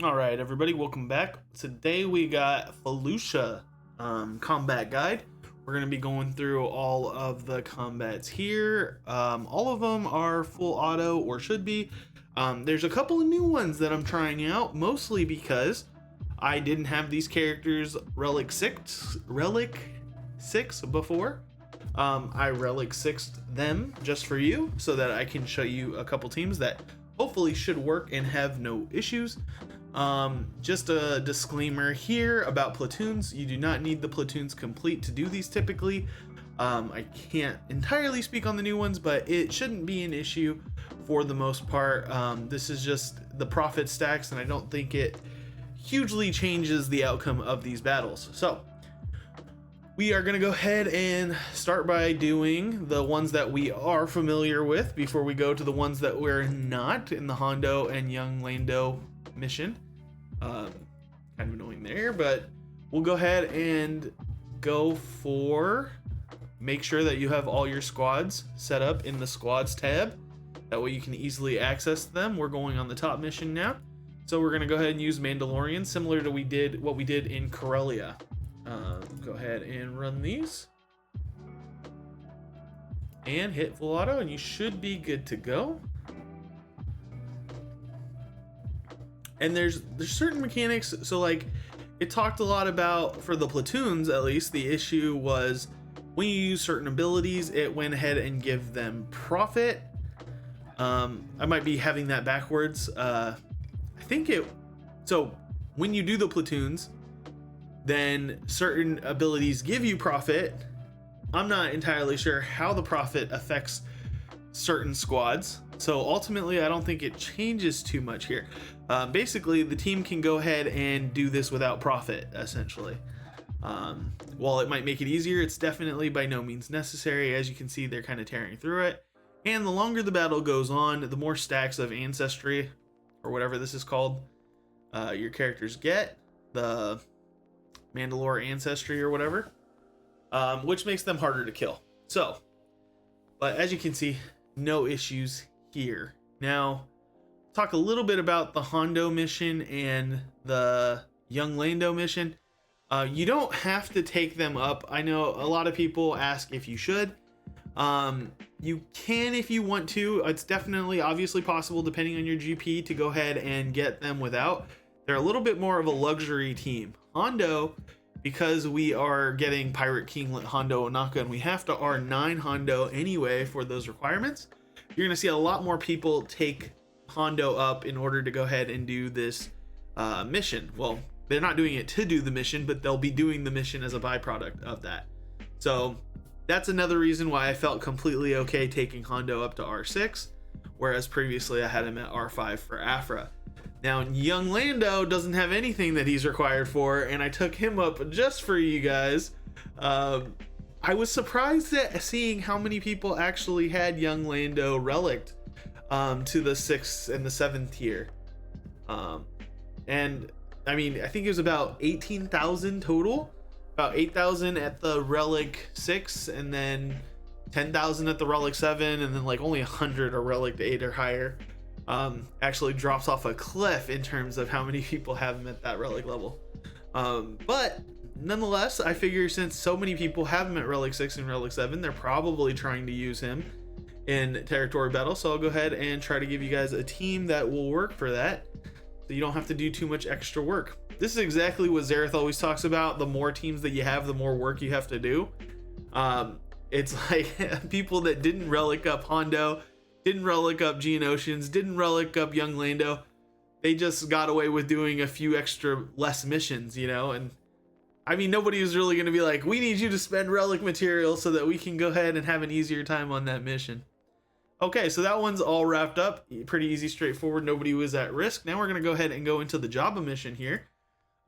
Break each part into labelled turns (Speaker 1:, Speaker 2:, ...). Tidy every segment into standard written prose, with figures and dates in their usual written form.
Speaker 1: All right, everybody, welcome back. Today we got Felucia combat guide. We're going to be going through all of the combats here. All of them are full auto or should be. There's a couple of new ones that I'm trying out, mostly because I didn't have these characters Relic 6 before. I Relic 6'd them just for you so that I can show you a couple teams that hopefully should work and have no issues. Just a disclaimer here about platoons. You do not need the platoons complete to do these typically. I can't entirely speak on the new ones, but it shouldn't be an issue for the most part. This is just the profit stacks, and I don't think it hugely changes the outcome of these battles. So we are going to go ahead and start by doing the ones that we are familiar with before we go to the ones that we're not in the Hondo and young Lando mission. Kind of annoying there, but we'll go ahead and go for make sure that you have all your squads set up in the squads tab. That way you can easily access them. We're going on the top mission now. So we're going to go ahead and use Mandalorian, similar to what we did in Corellia. Go ahead and run these and hit full auto, and you should be good to go. And there's certain mechanics. So like it talked a lot about, for the platoons at least, the issue was when you use certain abilities, it went ahead and give them profit. I might be having that backwards. So when you do the platoons, then certain abilities give you profit. I'm not entirely sure how the profit affects certain squads. So ultimately, I don't think it changes too much here. Basically, the team can go ahead and do this without profit, essentially. While it might make it easier, it's definitely by no means necessary. As you can see, they're kind of tearing through it. And the longer the battle goes on, the more stacks of ancestry, or whatever this is called, your characters get. The Mand'alor ancestry or whatever, which makes them harder to kill. So, but as you can see, no issues here. Now, talk a little bit about the Hondo mission and the young Lando mission. You don't have to take them up. I know a lot of people ask if you should. You can if you want to. It's definitely obviously possible, depending on your GP, to go ahead and get them without. They're a little bit more of a luxury team. Hondo, because we are getting Pirate Kinglet Hondo Onaka, and we have to R9 Hondo anyway for those requirements, you're going to see a lot more people take Hondo up in order to go ahead and do this mission. Well, they're not doing it to do the mission, but they'll be doing the mission as a byproduct of that. So that's another reason why I felt completely okay taking Hondo up to R6, whereas previously I had him at R5 for Afra. Now, young Lando doesn't have anything that he's required for, and I took him up just for you guys. I was surprised at seeing how many people actually had young Lando relicked to the 6th and the 7th tier. And I mean, I think it was about 18,000 total, about 8,000 at the Relic 6, and then 10,000 at the Relic 7, and then like only 100 are Relic 8 or higher. Actually drops off a cliff in terms of how many people have him at that relic level. But nonetheless, I figure since so many people have him at Relic 6 and Relic 7, they're probably trying to use him in territory battle. So I'll go ahead and try to give you guys a team that will work for that, so you don't have to do too much extra work. This is exactly what Zareth always talks about. The more teams that you have, the more work you have to do. It's like people that didn't relic up Hondo, didn't relic up Geonosians, didn't relic up young Lando. They just got away with doing a few extra less missions, you know? And I mean, nobody was really going to be like, we need you to spend relic material so that we can go ahead and have an easier time on that mission. Okay, so that one's all wrapped up. Pretty easy, straightforward. Nobody was at risk. Now we're going to go ahead and go into the Jabba mission here.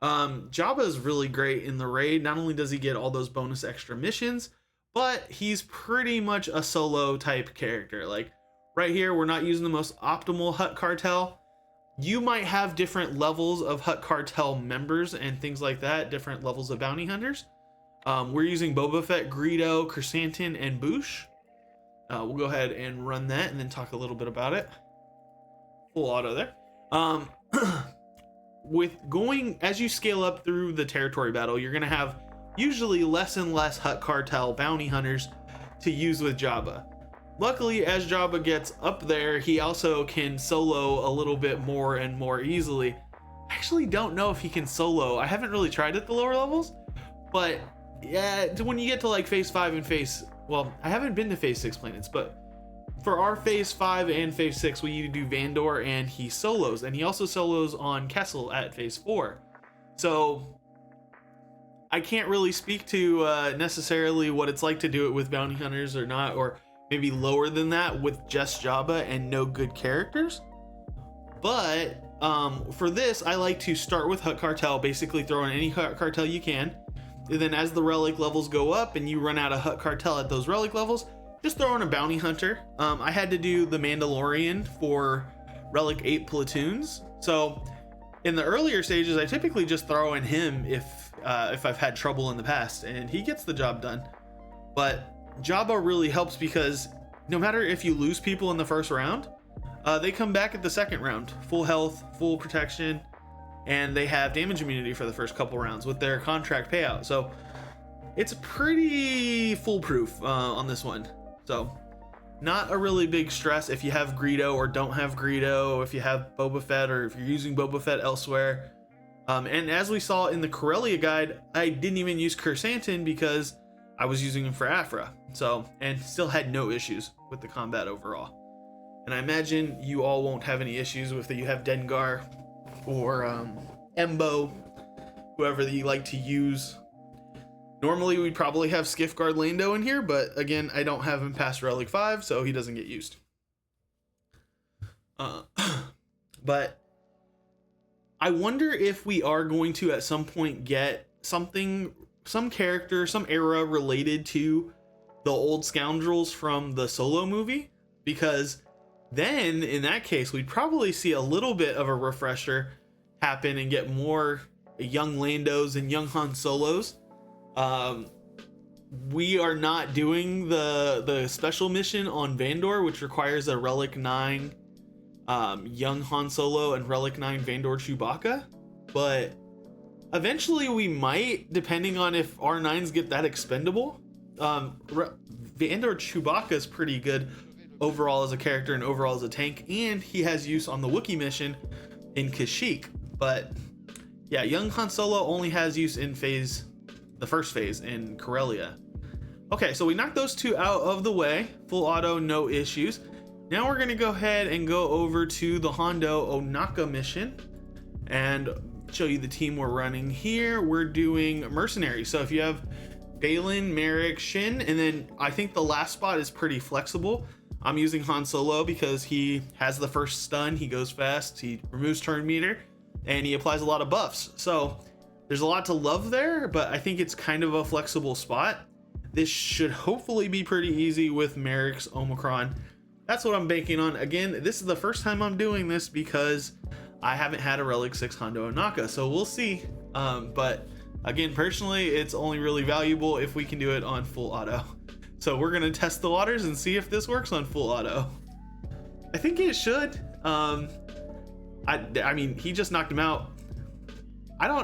Speaker 1: Jabba is really great in the raid. Not only does he get all those bonus extra missions, but he's pretty much a solo type character. Like, right here, we're not using the most optimal Hutt cartel. You might have different levels of Hutt cartel members and things like that, different levels of bounty hunters. We're using Boba Fett, Greedo, Krrsantan, and Boushh. We'll go ahead and run that and then talk a little bit about it. Full auto there. with going as you scale up through the territory battle, you're gonna have usually less and less Hutt cartel bounty hunters to use with Jabba. Luckily, as Jabba gets up there, he also can solo a little bit more and more easily. I actually don't know if he can solo. I haven't really tried at the lower levels, but yeah, when you get to like phase 5 and well, I haven't been to phase 6 planets, but for our phase 5 and phase 6, we need to do Vandor, and he solos, and he also solos on Kessel at phase 4. So I can't really speak to necessarily what it's like to do it with bounty hunters or not, or maybe lower than that with just Jabba and no good characters. But for this, I like to start with Hutt cartel, basically throw in any Hutt cartel you can, and then as the relic levels go up and you run out of Hutt cartel at those relic levels, just throw in a bounty hunter. I had to do the Mandalorian for relic 8 platoons, so in the earlier stages I typically just throw in him if I've had trouble in the past, and he gets the job done. But Jabba really helps because no matter if you lose people in the first round, they come back at the second round, full health, full protection, and they have damage immunity for the first couple rounds with their contract payout. So it's pretty foolproof on this one. So not a really big stress if you have Greedo or don't have Greedo, if you have Boba Fett or if you're using Boba Fett elsewhere. And as we saw in the Corellia guide, I didn't even use Krrsantan because I was using him for Afra. So, and still had no issues with the combat overall. And I imagine you all won't have any issues with it. You have Dengar or Embo, whoever you like to use. Normally we'd probably have Skiff Guard Lando in here, but again, I don't have him past Relic 5, so he doesn't get used. But I wonder if we are going to at some point get something, some character, some era related to the old scoundrels from the Solo movie, because then in that case we'd probably see a little bit of a refresher happen and get more young Landos and young Han Solos. We are not doing the special mission on Vandor, which requires a Relic 9 young Han Solo and Relic 9 Vandor Chewbacca, but eventually we might, depending on if R9s get that expendable. Vandor Chewbacca is pretty good overall as a character and overall as a tank, and he has use on the Wookiee mission in Kashyyyk. But yeah, young Han Solo only has use in the first phase in Corellia. Okay, so we knocked those two out of the way, full auto, no issues. Now we're gonna go ahead and go over to the Hondo Onaka mission and show you the team we're running here. We're doing mercenaries. So if you have Baylan, Marrok, Shin, and then I think the last spot is pretty flexible. I'm using Han Solo because he has the first stun, he goes fast, he removes turn meter, and he applies a lot of buffs. So there's a lot to love there, but I think it's kind of a flexible spot. This should hopefully be pretty easy with Marrok's Omicron. That's what I'm banking on. Again, this is the first time I'm doing this because I haven't had a Relic 6 Hondo Onaka, so we'll see. But again, personally, it's only really valuable if we can do it on full auto. So we're gonna test the waters and see if this works on full auto. I think it should. I mean, he just knocked him out.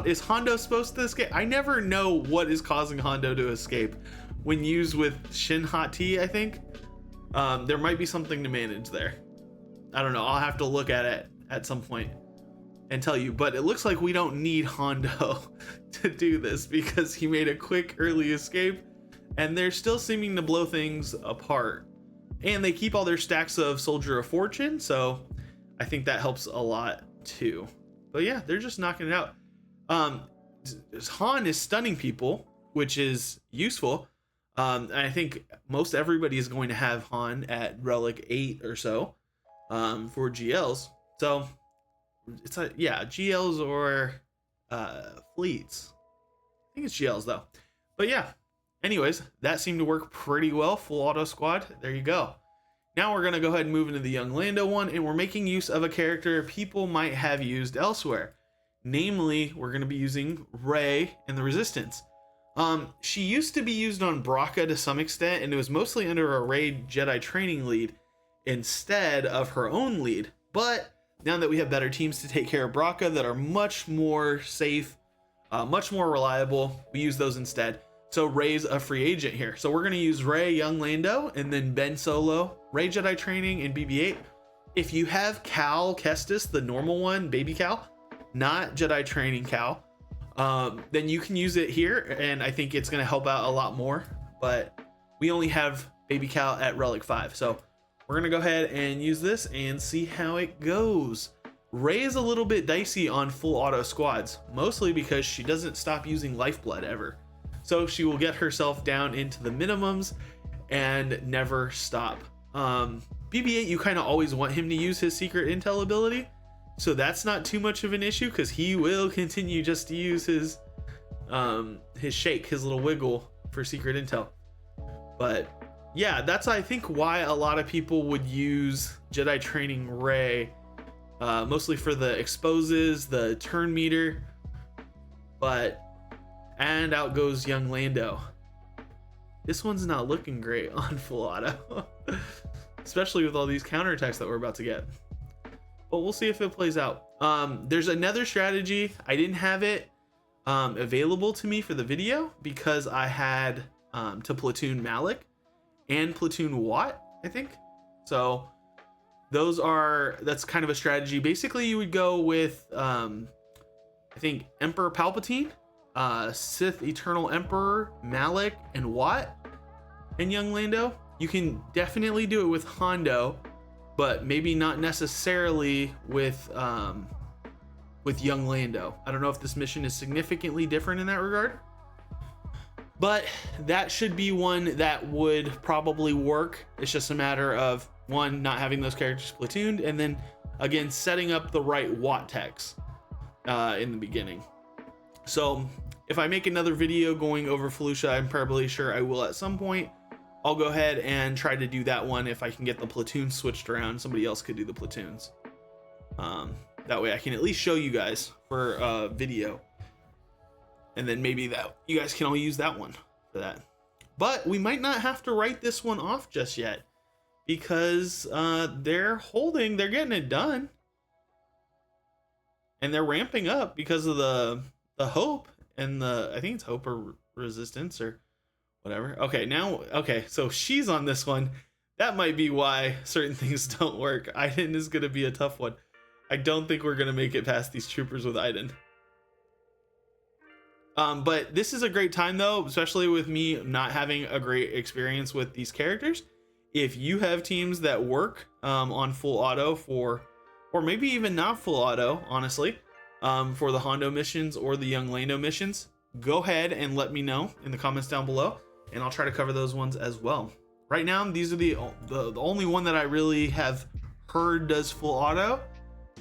Speaker 1: Is Hondo supposed to escape? I never know what is causing Hondo to escape. When used with Shin Hati, I think. There might be something to manage there. I don't know, I'll have to look at it at some point and tell you, but it looks like we don't need Hondo to do this because he made a quick early escape and they're still seeming to blow things apart. And they keep all their stacks of Soldier of Fortune, so I think that helps a lot too. But yeah, they're just knocking it out. Han is stunning people, which is useful. And I think most everybody is going to have Han at Relic 8 or so for GLs. So it's GLs or fleets. I think it's GLs though. But yeah, anyways, that seemed to work pretty well. Full auto squad. There you go. Now we're going to go ahead and move into the young Lando one, and we're making use of a character people might have used elsewhere. Namely, we're going to be using Rey in the Resistance. She used to be used on Bracca to some extent, and it was mostly under a Rey Jedi training lead instead of her own lead. But now that we have better teams to take care of Braca that are much more safe, much more reliable, we use those instead. So Rey's a free agent here. So we're going to use Rey, young Lando, and then Ben Solo, Rey Jedi training, and BB-8. If you have Cal Kestis, the normal one, baby Cal, not Jedi training Cal, then you can use it here, and I think it's going to help out a lot more. But we only have baby Cal at Relic 5, so we're going to go ahead and use this and see how it goes. Rey is a little bit dicey on full auto squads, mostly because she doesn't stop using lifeblood ever. So she will get herself down into the minimums and never stop. BB-8, you kind of always want him to use his secret intel ability, so that's not too much of an issue because he will continue just to use his shake, his little wiggle for secret intel. But yeah, that's I think why a lot of people would use Jedi training Rey, mostly for the exposes, the turn meter. And out goes young Lando. This one's not looking great on full auto. Especially with all these counterattacks that we're about to get. But we'll see if it plays out. There's another strategy. I didn't have it available to me for the video because I had to platoon Malik and platoon Watt, I think. So that's kind of a strategy. Basically, you would go with I think Emperor Palpatine, Sith Eternal Emperor, Malik, and Watt, and young Lando. You can definitely do it with Hondo, but maybe not necessarily with young Lando. I don't know if this mission is significantly different in that regard, but that should be one that would probably work. It's just a matter of one, not having those characters platooned, and then again setting up the right Watt techs in the beginning. So if I make another video going over Felucia, I'm probably sure I will at some point. I'll go ahead and try to do that one if I can get the platoons switched around. Somebody else could do the platoons. That way I can at least show you guys for a video. And then maybe that you guys can all use that one for that. But we might not have to write this one off just yet because they're getting it done. And they're ramping up because of the hope and I think it's hope or resistance or whatever. Okay, so she's on this one. That might be why certain things don't work. Iden is going to be a tough one. I don't think we're going to make it past these troopers with Iden. But this is a great time though, especially with me not having a great experience with these characters. If you have teams that work on full auto or maybe even not full auto, honestly, for the Hondo missions or the young Lando missions, go ahead and let me know in the comments down below, and I'll try to cover those ones as well. Right now, these are the only one that I really have heard does full auto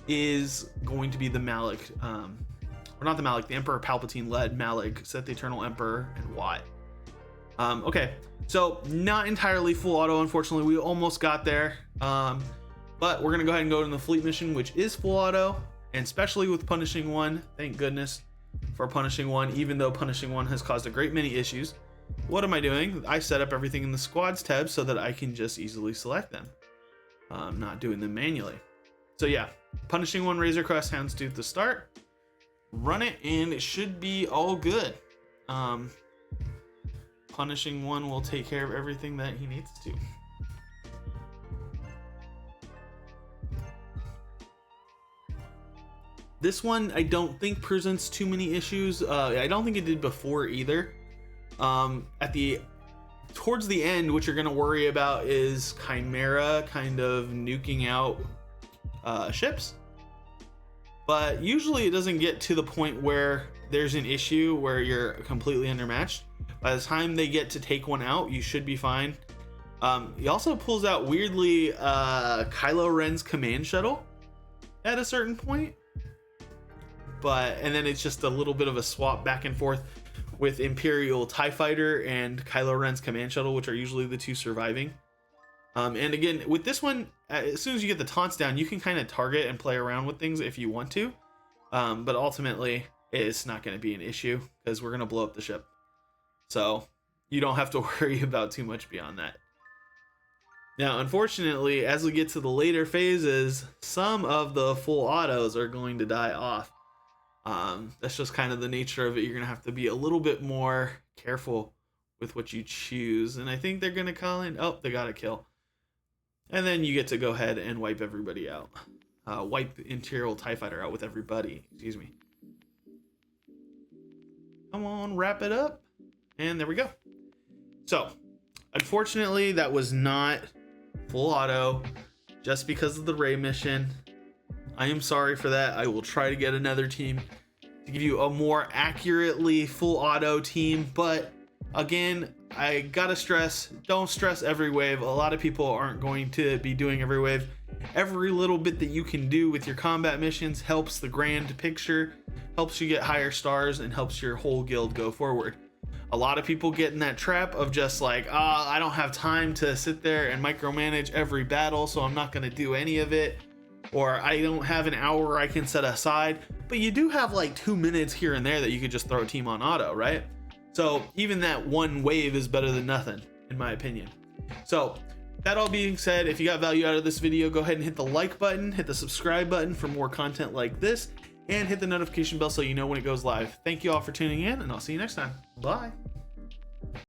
Speaker 1: is going to be the Malik, or not the Malik, the Emperor Palpatine led Malik, Sith Eternal Emperor, and Watt. Okay, so not entirely full auto, unfortunately. We almost got there, but we're gonna go ahead and go to the fleet mission, which is full auto, and especially with Punishing One. Thank goodness for Punishing One, even though Punishing One has caused a great many issues. What am I doing? I set up everything in the squads tab so that I can just easily select them. I'm not doing them manually. So yeah, Punishing One, Razor Crest, Houndstooth to start. Run it and it should be all good. Punishing One will take care of everything that he needs to. This one I don't think presents too many issues. I don't think it did before either. Towards the end, what you're gonna worry about is Chimera kind of nuking out ships, but usually it doesn't get to the point where there's an issue where you're completely undermatched. By the time they get to take one out, you should be fine. He also pulls out weirdly Kylo Ren's command shuttle at a certain point, and then it's just a little bit of a swap back and forth with Imperial TIE Fighter and Kylo Ren's command shuttle, which are usually the two surviving. And again, with this one, as soon as you get the taunts down, you can kind of target and play around with things if you want to. But ultimately, it's not going to be an issue because we're going to blow up the ship. So you don't have to worry about too much beyond that. Now, unfortunately, as we get to the later phases, some of the full autos are going to die off. That's just kind of the nature of it. You're going to have to be a little bit more careful with what you choose. And I think they're going to call in. Oh, they got a kill. And then you get to go ahead and wipe everybody out. Wipe the Imperial TIE Fighter out with everybody. Excuse me. Come on, wrap it up. And there we go. So, unfortunately, that was not full auto just because of the Rey mission. I am sorry for that. I will try to get another team to give you a more accurately full auto team. But again, I gotta stress, don't stress every wave. A lot of people aren't going to be doing every wave. Every little bit that you can do with your combat missions helps the grand picture, helps you get higher stars, and helps your whole guild go forward. A lot of people get in that trap of just like, I don't have time to sit there and micromanage every battle, so I'm not going to do any of it. Or I don't have an hour I can set aside. But you do have like 2 minutes here and there that you could just throw a team on auto, right? So even that one wave is better than nothing, in my opinion. So that all being said, if you got value out of this video, go ahead and hit the like button, hit the subscribe button for more content like this, and hit the notification bell so you know when it goes live. Thank you all for tuning in, and I'll see you next time. Bye.